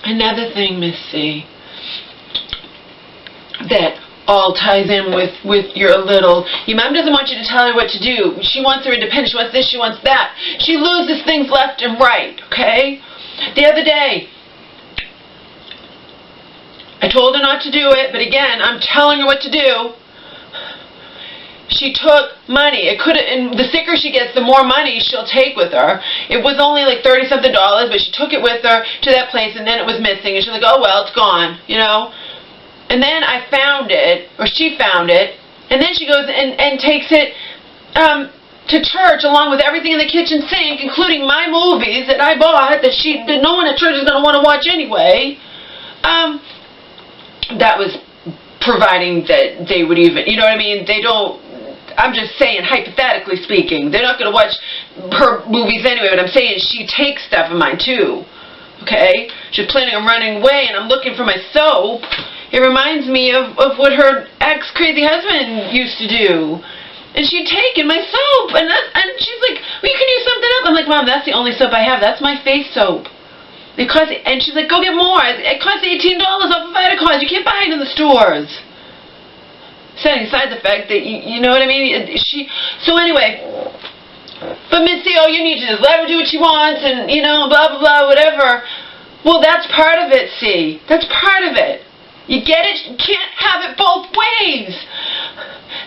Another thing, Miss C, that all ties in with your mom doesn't want you to tell her what to do. She wants her independence. She wants this. She wants that. She loses things left and right, okay? The other day, I told her not to do it, but again, I'm telling her what to do. She took money. And the sicker she gets, the more money she'll take with her. It was only like $30-something, but she took it with her to that place, and then it was missing. And she's like, oh, well, it's gone, you know? And then I found it, or she found it, and then she goes and takes it to church along with everything in the kitchen sink, including my movies that I bought that no one at church is going to want to watch anyway. That was providing that they would even, you know what I mean? They don't, I'm just saying, hypothetically speaking, they're not going to watch her movies anyway, but I'm saying she takes stuff of mine too, okay? She's planning on running away, and I'm looking for my soap. It reminds me of what her ex-crazy husband used to do. And she'd taken my soap, and she's like, well, you can use something else. I'm like, Mom, that's the only soap I have. That's my face soap. And she's like, go get more. It costs $18 off of Vitacost. You can't buy it in the stores. Setting aside the fact that, you know what I mean? So anyway, but Missy, you need to just let her do what she wants, and, you know, blah, blah, blah, whatever. Well, that's part of it, see. That's part of it. You get it? You can't have it both ways.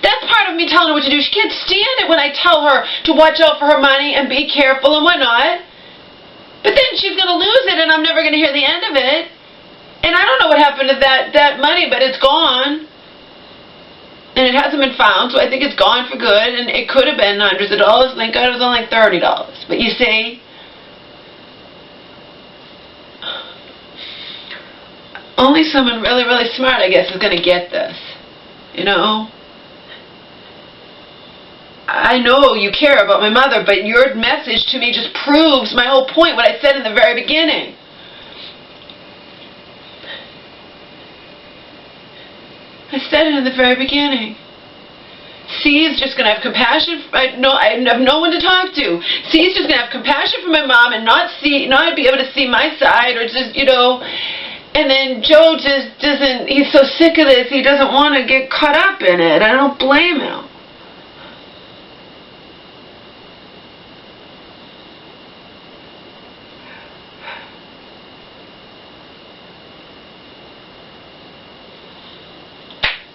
That's part of me telling her what to do. She can't stand it when I tell her to watch out for her money and be careful and whatnot. But then she's going to lose it, and I'm never going to hear the end of it. And I don't know what happened to that money, but it's gone. And it hasn't been found, so I think it's gone for good. And it could have been hundreds of dollars. Thank God it was only like $30. But you see, only someone really, really smart, I guess, is going to get this. You know? I know you care about my mother, but your message to me just proves my whole point, what I said in the very beginning. I said it in the very beginning. C is just going to have compassion. I have no one to talk to. C is just going to have compassion for my mom and not be able to see my side, or just, you know. And then Joe just doesn't, he's so sick of this, he doesn't want to get caught up in it. I don't blame him.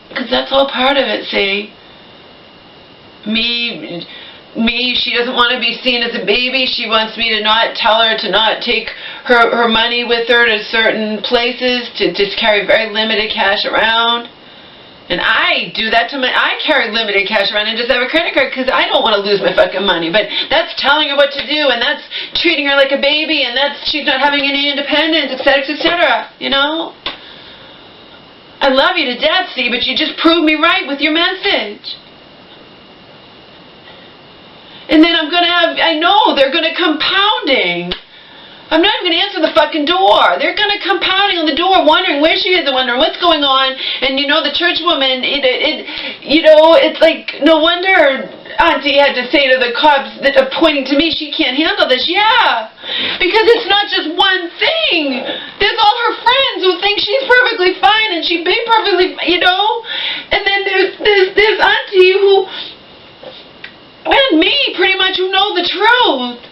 Because that's all part of it, see? Me, she doesn't want to be seen as a baby. She wants me to not tell her to not take her money with her to certain places, to just carry very limited cash around. And I do that I carry limited cash around and just have a credit card because I don't want to lose my fucking money. But that's telling her what to do, and that's treating her like a baby, and that's she's not having any independence, etc., etc., you know? I love you to death, see, but you just proved me right with your message. And then I know they're going to come pounding. I'm not even going to answer the fucking door. They're going to come pounding on the door, wondering where she is and wondering what's going on. And, you know, the church woman, you know, it's like, no wonder Auntie had to say to the cops, pointing to me, she can't handle this. Yeah, because it's not just one thing. There's all her friends who think she's perfectly fine and she'd be perfectly, you know. And then there's Auntie who... and me, pretty much, who know the truth.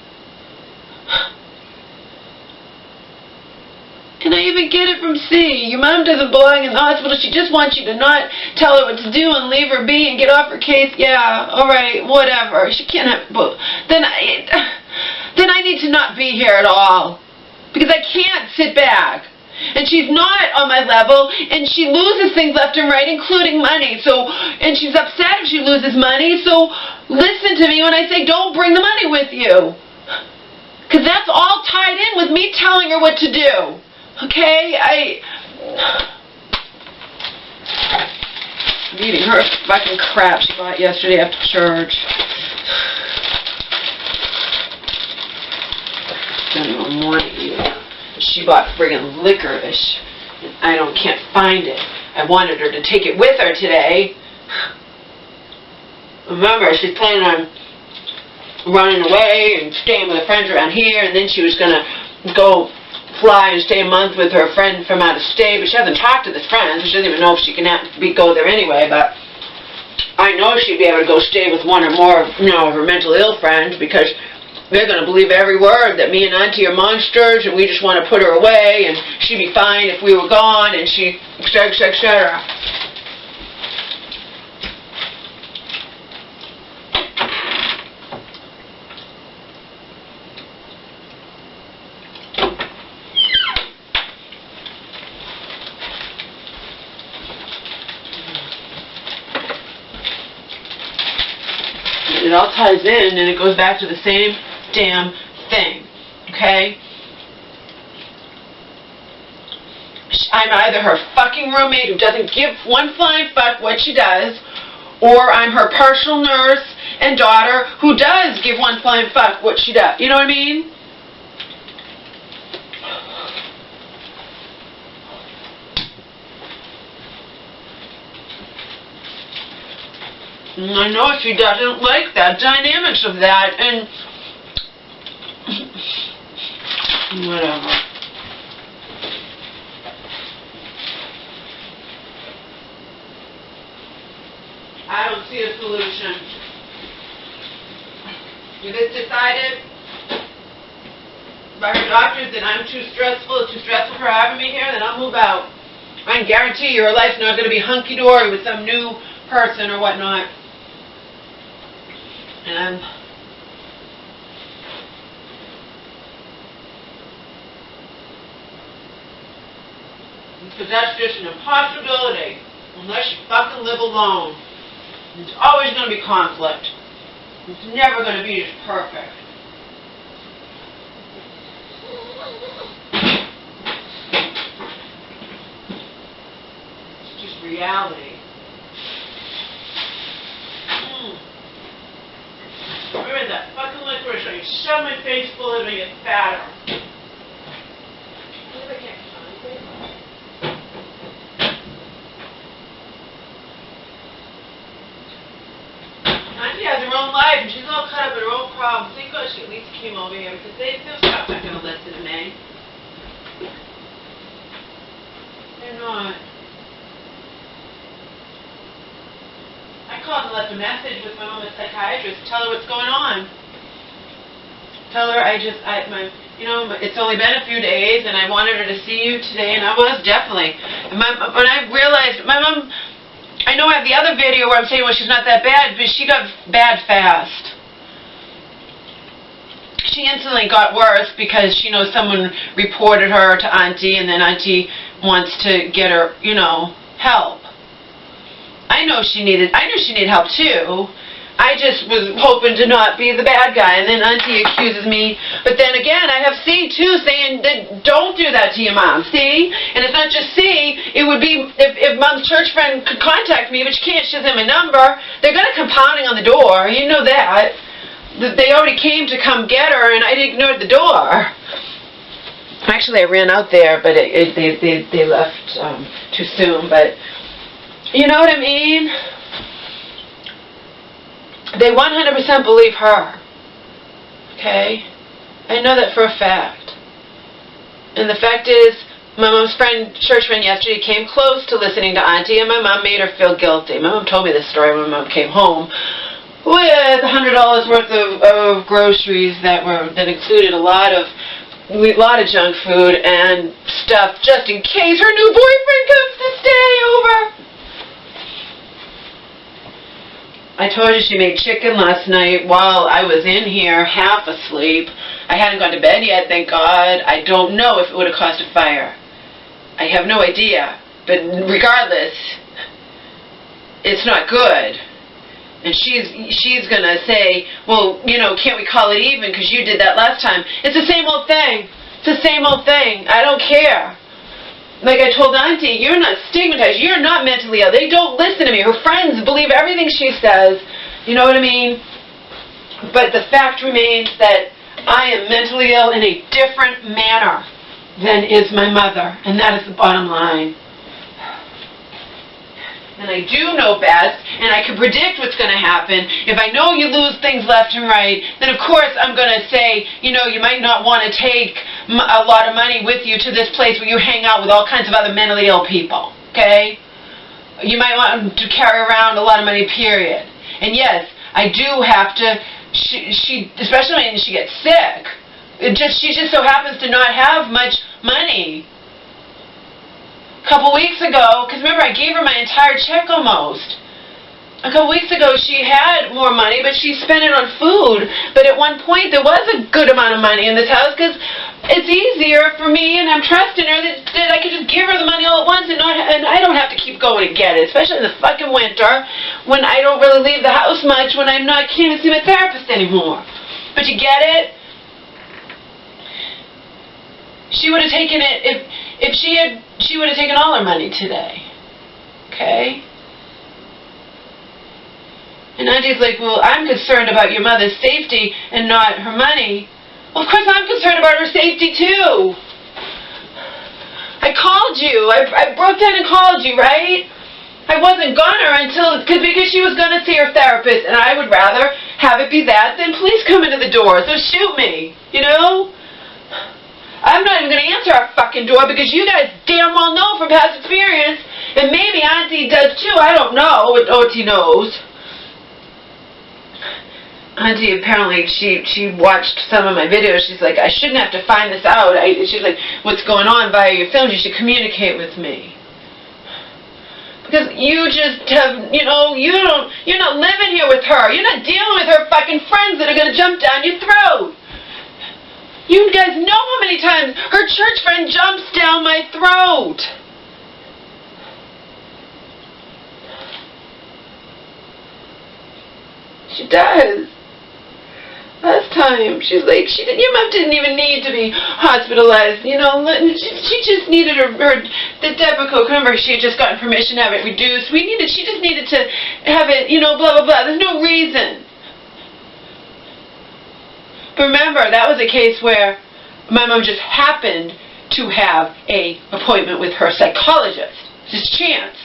And I even get it from C. Your mom doesn't belong in the hospital. She just wants you to not tell her what to do and leave her be and get off her case. Yeah, all right, whatever. She can't have... Then I need to not be here at all. Because I can't sit back. And she's not on my level, and she loses things left and right, including money. And she's upset if she loses money, so listen to me when I say don't bring the money with you. Because that's all tied in with me telling her what to do. Okay? I'm eating her fucking crap she bought yesterday after church. Don't even want to eat it. She bought friggin' licorice, and I can't find it. I wanted her to take it with her today. Remember, she's planning on running away and staying with her friends around here, and then she was gonna go fly and stay a month with her friend from out of state, but she hasn't talked to this friend, so she doesn't even know if she can go there anyway, but I know she'd be able to go stay with one or more, of her mental ill friends, because they're going to believe every word that me and Auntie are monsters, and we just want to put her away, and she'd be fine if we were gone, and she, etc., etc. It all ties in, and it goes back to the same damn thing, okay? I'm either her fucking roommate who doesn't give one flying fuck what she does, or I'm her partial nurse and daughter who does give one flying fuck what she does. You know what I mean? I know she doesn't like that, dynamics of that, and whatever. I don't see a solution. If it's decided by her doctors that I'm too stressful, it's too stressful for having me here, then I'll move out. I can guarantee your life's not going to be hunky-dory with some new person or whatnot. And because that's just an impossibility unless you fucking live alone. There's always going to be conflict. It's never going to be just perfect. It's just reality. Where is that fucking licorice? I shove my face full of it and get fatter. Auntie has her own life and she's all caught up in her own problems. Thank God she at least came over here because those cops aren't going to listen to me. They're not. I called and left a message with my mom, a psychiatrist, tell her what's going on. Tell her it's only been a few days and I wanted her to see you today, and I was definitely. And when I realized, my mom, I know I have the other video where I'm saying, well, she's not that bad, but she got bad fast. She instantly got worse because she knows someone reported her to Auntie, and then Auntie wants to get her, help. I knew she needed help too. I just was hoping to not be the bad guy, and then Auntie accuses me. But then again, I have C too saying that don't do that to your mom. See? And it's not just C. It would be if Mom's church friend could contact me, but she can't. She doesn't have my number. They're gonna come pounding on the door. You know that. They already came to come get her, and I ignored the door. Actually, I ran out there, but they left too soon. But you know what I mean? They 100% believe her. Okay? I know that for a fact. And the fact is, my mom's church friend yesterday came close to listening to Auntie, and my mom made her feel guilty. My mom told me this story when my mom came home with $100 worth of groceries that included a lot of junk food and stuff just in case her new boyfriend comes to stay over. I told you she made chicken last night while I was in here, half asleep. I hadn't gone to bed yet, thank God. I don't know if it would have caused a fire. I have no idea. But regardless, it's not good. And she's going to say, well, can't we call it even because you did that last time? It's the same old thing. It's the same old thing. I don't care. Like I told Auntie, you're not stigmatized. You're not mentally ill. They don't listen to me. Her friends believe everything she says. You know what I mean? But the fact remains that I am mentally ill in a different manner than is my mother. And that is the bottom line. And I do know best, and I can predict what's going to happen. If I know you lose things left and right, then of course I'm going to say, you might not want to take a lot of money with you to this place where you hang out with all kinds of other mentally ill people, okay? You might want to carry around a lot of money, period. And yes, I do have to, she especially when she gets sick, she just so happens to not have much money. A couple weeks ago, because remember I gave her my entire check almost. A couple weeks ago she had more money, but she spent it on food. But at one point there was a good amount of money in this house because it's easier for me, and I'm trusting her that I could just give her the money all at once and I don't have to keep going to get it, especially in the fucking winter when I don't really leave the house much, when I can't even see my therapist anymore. But you get it? She would have taken it if she would have taken all her money today. Okay? And Auntie's like, well, I'm concerned about your mother's safety and not her money. Well, of course I'm concerned about her safety too. I called you. I broke down and called you, right? I wasn't gonna because she was gonna see her therapist, and I would rather have it be that than please come into the door. So shoot me, you know? I'm not even going to answer our fucking door because you guys damn well know from past experience, and maybe Auntie does too. I don't know what Auntie knows. Auntie apparently she watched some of my videos. She's like, I shouldn't have to find this out. She's like, what's going on via your films? You should communicate with me. Because you just have, you're not living here with her. You're not dealing with her fucking friends that are going to jump down your throat. You guys know how many times her church friend jumps down my throat. She does. Last time, she's like, your mom didn't even need to be hospitalized, she just needed the Depakote. Remember, she had just gotten permission to have it reduced. She just needed to have it, blah, blah, blah. There's no reason. But remember, that was a case where my mom just happened to have an appointment with her psychologist. Just chance.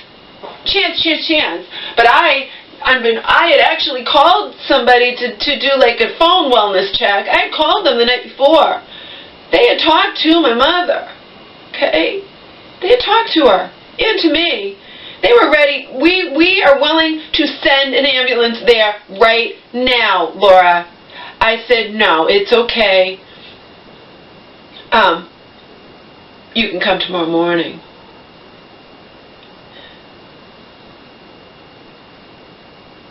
Chance. But I had actually called somebody to do like a phone wellness check. I had called them the night before. They had talked to my mother. Okay? They had talked to her. And to me. They were ready. We are willing to send an ambulance there right now, Laura. I said, no, it's okay. You can come tomorrow morning.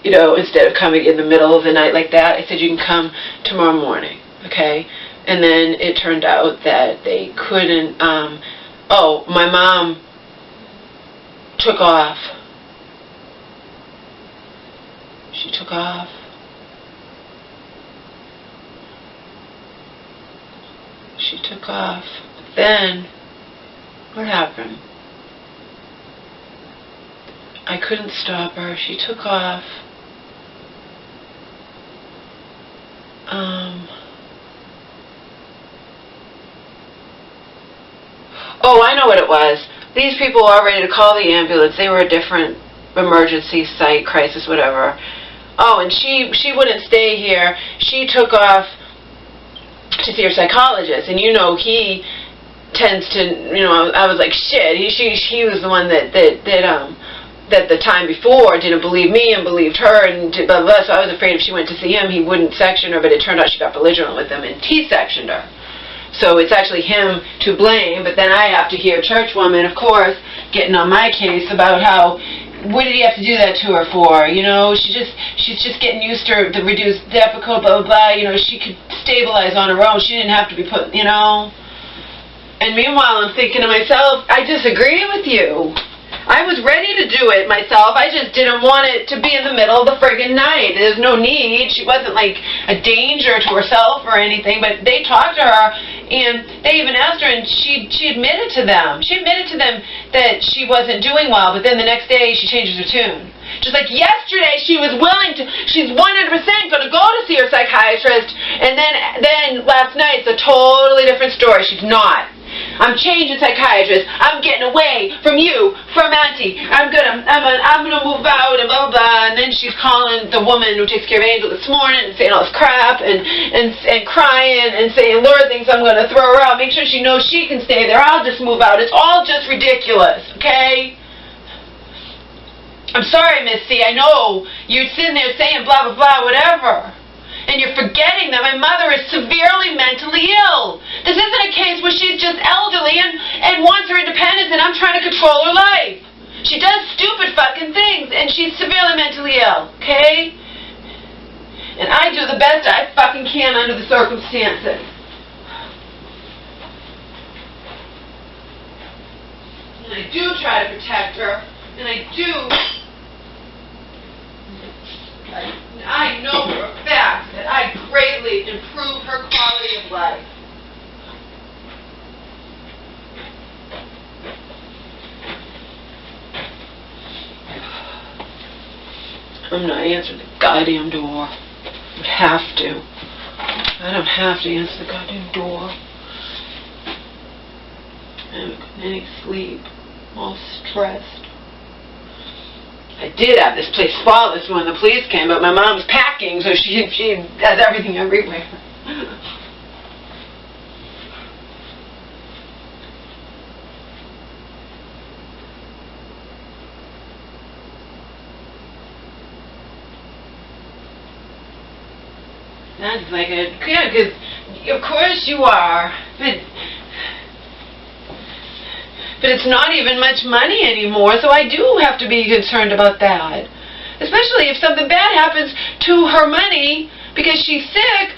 Instead of coming in the middle of the night like that, I said, you can come tomorrow morning, okay? And then it turned out that they couldn't, my mom took off. She took off. She took off. But then, what happened? I couldn't stop her. She took off. Oh, I know what it was. These people were all ready to call the ambulance. They were a different emergency site, crisis, whatever. Oh, and she wouldn't stay here. She took off to see her psychologist, and he tends to, I was like, shit. He was the one that the time before didn't believe me and believed her and blah, blah, blah. So I was afraid if she went to see him, he wouldn't section her, but it turned out she got belligerent with him and T-sectioned her. So it's actually him to blame, but then I have to hear church woman, of course, getting on my case about how, what did he have to do that to her for? She's just getting used to the reduced Depakote, blah, blah, blah. She could stabilize on her own. She didn't have to be put, And meanwhile, I'm thinking to myself, I disagree with you. I was ready to do it myself. I just didn't want it to be in the middle of the friggin' night. There's no need. She wasn't like a danger to herself or anything, but they talked to her, and they even asked her, and she admitted to them. She admitted to them that she wasn't doing well, but then the next day she changes her tune. Just like yesterday, she's 100% going to go to see her psychiatrist, and then last night it's a totally different story. She's not. I'm changing psychiatrists. I'm getting away from you, from Auntie. I'm gonna move out and blah blah blah. And then she's calling the woman who takes care of Angel this morning and saying all this crap and crying and saying Laura thinks I'm gonna throw her out. Make sure she knows she can stay there. I'll just move out. It's all just ridiculous, okay? I'm sorry, Missy. I know you're sitting there saying blah blah blah whatever. And you're forgetting that my mother is severely mentally ill. This isn't a case where she's just elderly and wants her independence and I'm trying to control her life. She does stupid fucking things and she's severely mentally ill, okay? And I do the best I fucking can under the circumstances. And I do try to protect her. And I do... I know for a fact that I greatly improve her quality of life. I'm not answering the goddamn door. I don't have to. I don't have to answer the goddamn door. I haven't gotten any sleep. I'm all stressed. I did have this place spotless when the police came, but my mom's packing, so she has everything everywhere. That's like a, yeah, because of course you are, but it's not even much money anymore, so I do have to be concerned about that. Especially if something bad happens to her money because she's sick,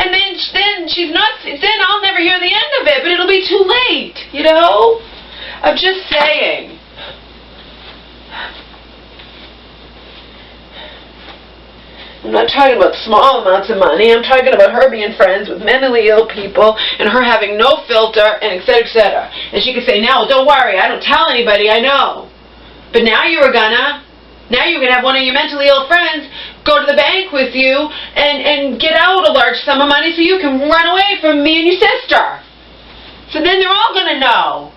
and then she's not, then I'll never hear the end of it, but it'll be too late, you know? I'm just saying. I'm not talking about small amounts of money. I'm talking about her being friends with mentally ill people and her having no filter and et cetera, et cetera. And she could say, no, don't worry, I don't tell anybody, I know. But now you're gonna have one of your mentally ill friends go to the bank with you and get out a large sum of money so you can run away from me and your sister. So then they're all gonna know.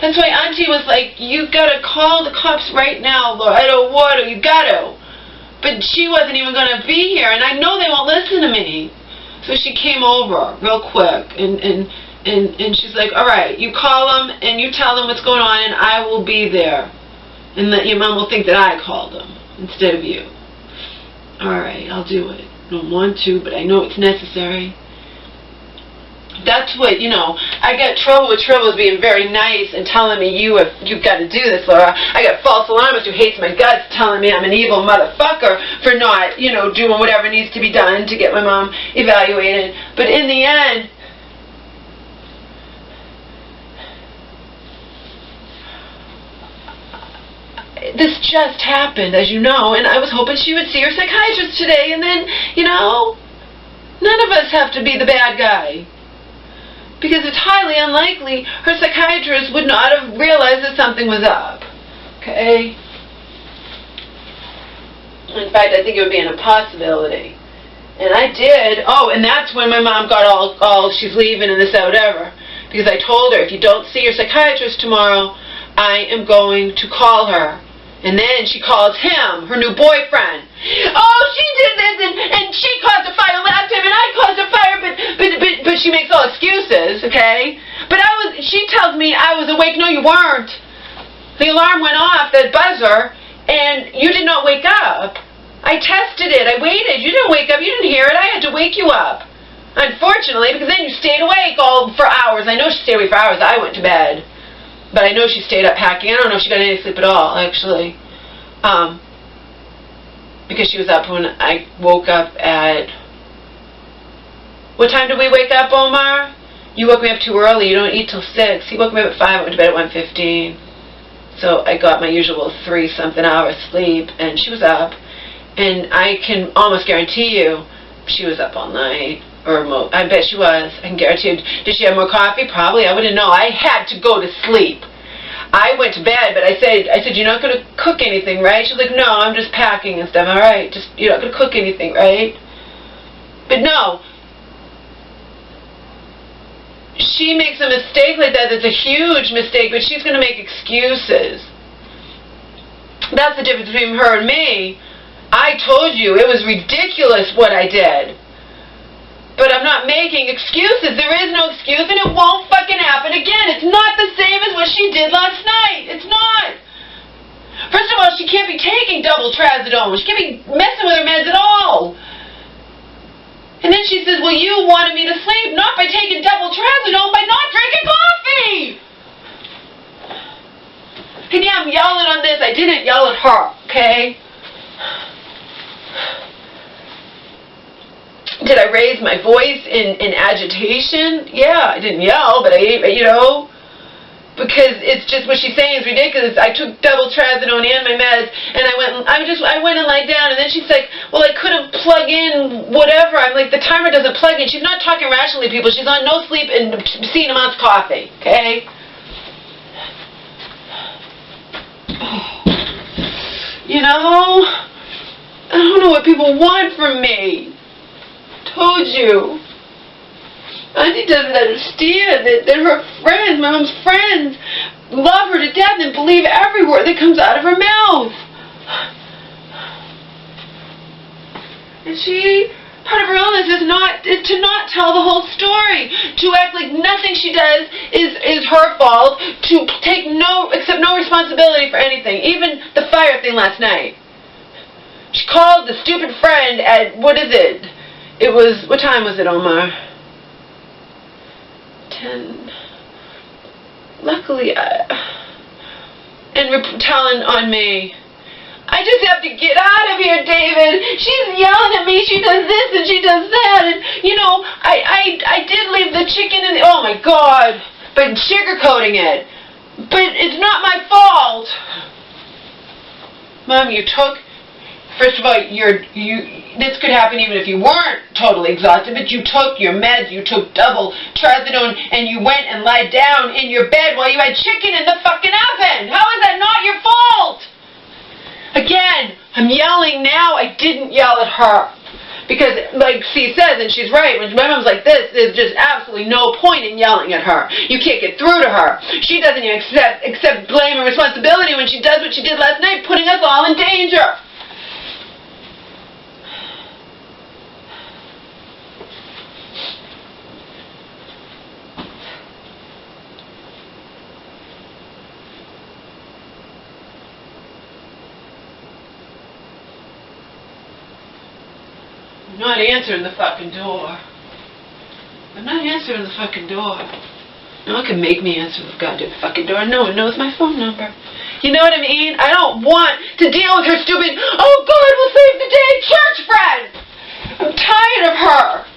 That's why Auntie was like, you gotta call the cops right now, Laura. I don't want to, you gotta. But she wasn't even gonna be here, and I know they won't listen to me. So she came over real quick, and she's like, all right, you call them, and you tell them what's going on, and I will be there. And your mom will think that I called them instead of you. All right, I'll do it. I don't want to, but I know it's necessary. That's what, you know, I got trouble with Tribbles being very nice and telling me you've got to do this, Laura. I got false alarmist who hates my guts telling me I'm an evil motherfucker for not, you know, doing whatever needs to be done to get my mom evaluated. But in the end, this just happened, as you know, and I was hoping she would see her psychiatrist today, and then, you know, none of us have to be the bad guy. Because it's highly unlikely her psychiatrist would not have realized that something was up. Okay? In fact, I think it would be an impossibility. And I did. Oh, and that's when my mom got all she's leaving and this, that, whatever. Because I told her, if you don't see your psychiatrist tomorrow, I am going to call her. And then she calls him, her new boyfriend. Oh, she did this, and she caused a fire last time, and I caused a fire, but she makes all excuses, okay? But she tells me I was awake. No, you weren't. The alarm went off, that buzzer, and you did not wake up. I tested it. I waited. You didn't wake up. You didn't hear it. I had to wake you up. Unfortunately, because then you stayed awake for hours. I know she stayed awake for hours. I went to bed. But I know she stayed up packing. I don't know if she got any sleep at all, actually. Because she was up when I woke up at... What time did we wake up, Omar? You woke me up too early. You don't eat till 6. He woke me up at 5. I went to bed at 1:15. So I got my usual 3-something hours sleep. And she was up. And I can almost guarantee you she was up all night. Or I bet she was. I can guarantee you. Did she have more coffee? Probably. I wouldn't know. I had to go to sleep. I went to bed, but I said, you're not going to cook anything, right? She's like, no, I'm just packing and stuff. All right, you're not going to cook anything, right? But no. she makes a mistake like that, that's a huge mistake, but she's going to make excuses. That's the difference between her and me. I told you it was ridiculous what I did. But I'm not making excuses. There is no excuse, and it won't fucking happen again. It's not the same as what she did last night. It's not. First of all, she can't be taking double trazodone. She can't be messing with her meds at all. And then she says, well, you wanted me to sleep, not by taking double trazodone, by not drinking coffee. And yeah, I'm yelling on this. I didn't yell at her, okay? Did I raise my voice in agitation? Yeah, I didn't yell, but because it's just what she's saying is ridiculous. I took double trazodone and my meds, and I went and lied down, and then she's like, well, I couldn't plug in whatever. I'm like, the timer doesn't plug in. She's not talking rationally, people. She's on no sleep and C amounts coffee, okay? You know, I don't know what people want from me. Told you. Auntie doesn't understand that her friends, my mom's friends, love her to death and believe every word that comes out of her mouth. And part of her illness is to not tell the whole story, to act like nothing she does is her fault, to accept no responsibility for anything, even the fire thing last night. She called the stupid friend at, what time was it, Omar? 10. Luckily, and telling on me. I just have to get out of here, David. She's yelling at me. She does this and she does that. And, I did leave the chicken in oh my God. But sugarcoating it. But it's not my fault. Mom, first of all, this could happen even if you weren't totally exhausted, but you took your meds, you took double trazodone, and you went and lied down in your bed while you had chicken in the fucking oven. How is that not your fault? Again, I'm yelling now. I didn't yell at her. Because, like C says, and she's right, when my mom's like this, there's just absolutely no point in yelling at her. You can't get through to her. She doesn't even accept blame and responsibility when she does what she did last night, putting us all in danger. I'm not answering the fucking door. I'm not answering the fucking door. No one can make me answer the goddamn fucking door. No one knows my phone number. You know what I mean? I don't want to deal with her stupid, oh, God will save the day church friend. I'm tired of her.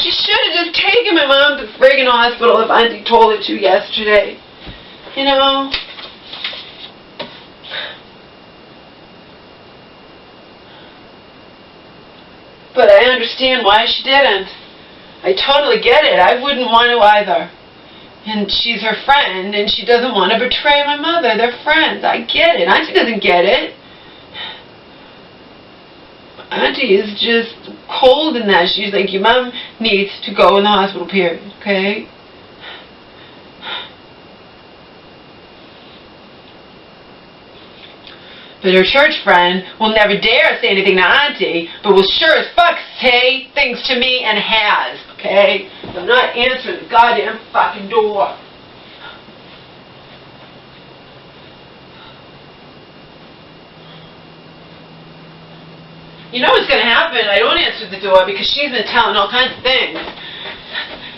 She should have just taken my mom to the friggin' hospital if Auntie told her to yesterday. You know? But I understand why she didn't. I totally get it. I wouldn't want to either. And she's her friend, and she doesn't want to betray my mother. They're friends. I get it. Auntie doesn't get it. Auntie is just cold in that. She's like, your mom needs to go in the hospital, period. Okay? But her church friend will never dare say anything to Auntie, but will sure as fuck say things to me and has, okay? So I'm not answering the goddamn fucking door. You know what's going to happen? I don't answer the door because she's been telling all kinds of things.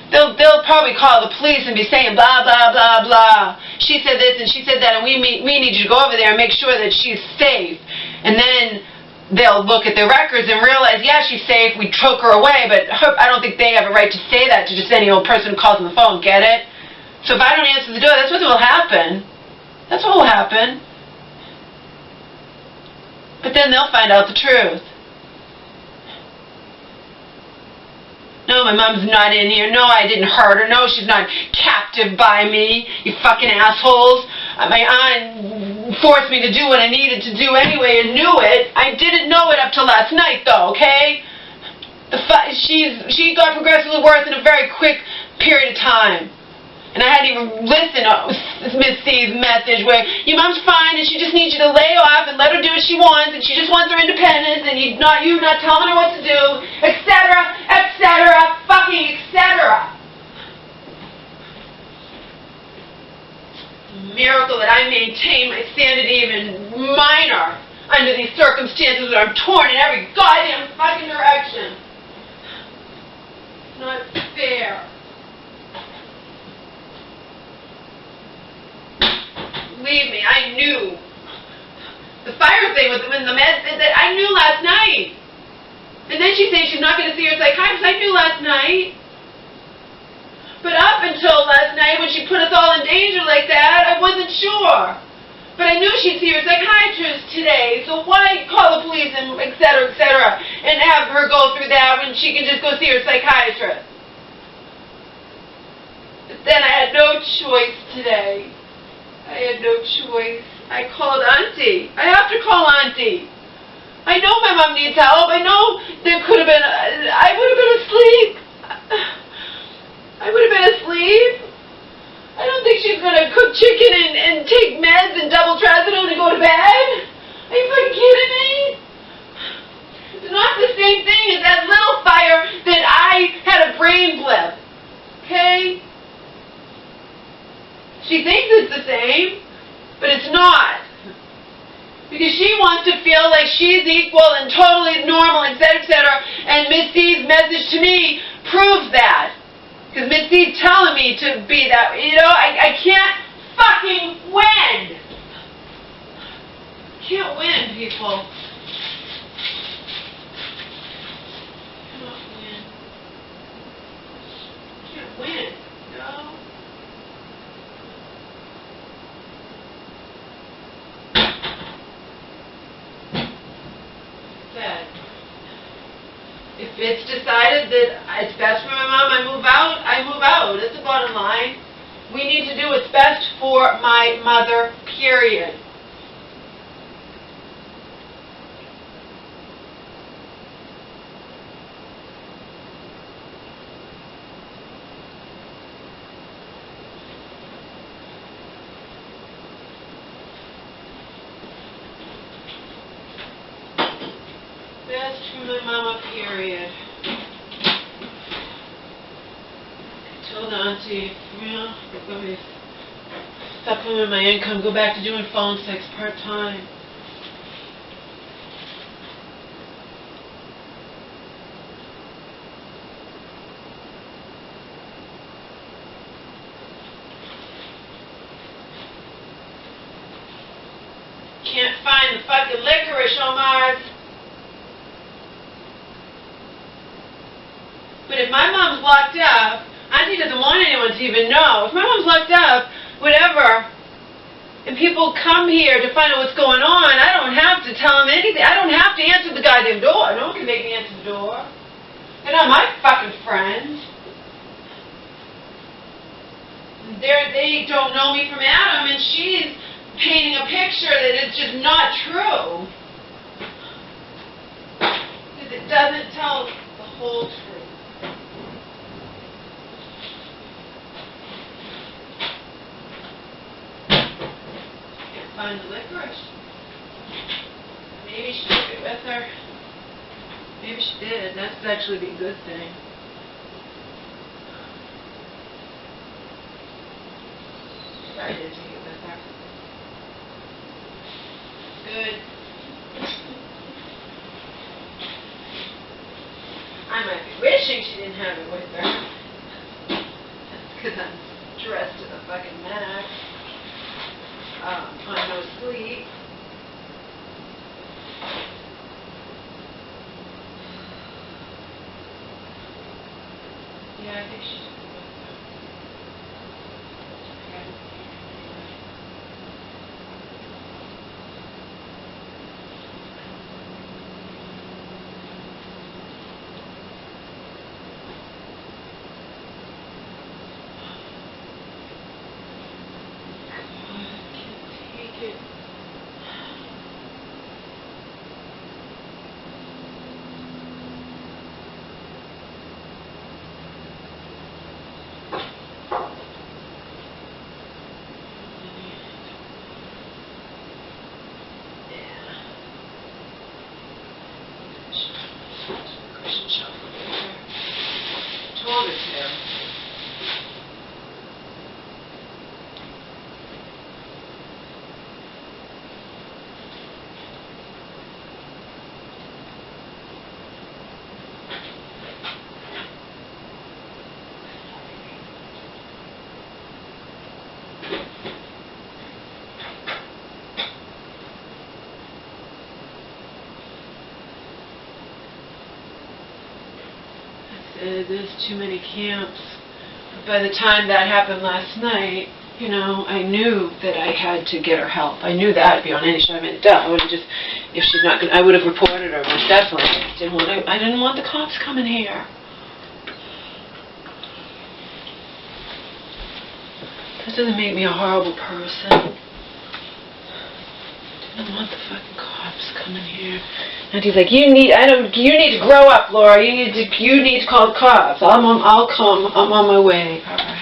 They'll probably call the police and be saying blah, blah, blah, blah. She said this and she said that, and we need you to go over there and make sure that she's safe. And then they'll look at their records and realize, yeah, she's safe, we took her away, but I don't think they have a right to say that to just any old person who calls on the phone, get it? So if I don't answer the door, that's what will happen. That's what will happen. But then they'll find out the truth. No, my mom's not in here. No, I didn't hurt her. No, she's not captive by me, you fucking assholes. My aunt forced me to do what I needed to do anyway and knew it. I didn't know it up till last night, though, okay? She got progressively worse in a very quick period of time. And I hadn't even listened to Miss C's message where your mom's fine and she just needs you to lay off and let her do what she wants and she just wants her independence and you not telling her what to do, etc., etc., fucking etc. Miracle that I maintain my sanity even minor under these circumstances where I'm torn in every goddamn fucking direction. It's not fair. Believe me, I knew. The fire thing with the meds that I knew last night. And then she's saying she's not going to see her psychiatrist. I knew last night. But up until last night when she put us all in danger like that, I wasn't sure. But I knew she'd see her psychiatrist today, so why call the police and et cetera, and have her go through that when she can just go see her psychiatrist? But then I had no choice today. I had no choice. I called Auntie. I have to call Auntie. I know my mom needs help. I know there could have been, I would have been asleep. I would have been asleep. I don't think she's going to cook chicken and take meds and double trazodone and go to bed. Are you fucking kidding me? It's not the same thing as that little fire that I had a brain blip. Okay? She thinks it's the same, but it's not. Because she wants to feel like she's equal and totally normal, etc., and Miss C's message to me proves that. Because Miss C's telling me to be that, I can't fucking win. Can't win, people. Cannot win. Can't win, If it's decided that it's best for my mom, I move out, I move out. That's the bottom line. We need to do what's best for my mother, period. Best for my mama, period. I told Auntie, let me supplement my income, go back to doing phone sex part-time. Can't find the fucking licorice, Omar. But if my mom's locked up, Auntie doesn't want anyone to even know. If my mom's locked up, whatever, and people come here to find out what's going on, I don't have to tell them anything. I don't have to answer the goddamn door. No one can make me answer the door. They're not my fucking friends. They don't know me from Adam, and she's painting a picture that is just not true. Because it doesn't tell the whole truth. Find the licorice. Maybe she took it with her. Maybe she did. That's actually be a good thing. She probably did take it with her. Good. I might be wishing she didn't have it with her. That's because I'm dressed to the fucking max. On no sleep. Yeah, I think she took it with her. Okay. there's too many camps. But by the time that happened last night, you know, I knew that I had to get her help. I knew that beyond any shadow of a doubt. I would have just, if she's not going, I would have reported her most definitely. I didn't want the cops coming here. That doesn't make me a horrible person. I didn't want the fucking cops coming here. And he's like, you need to grow up, Laura. You need to call the cops. I'll come. I'm on my way. All right.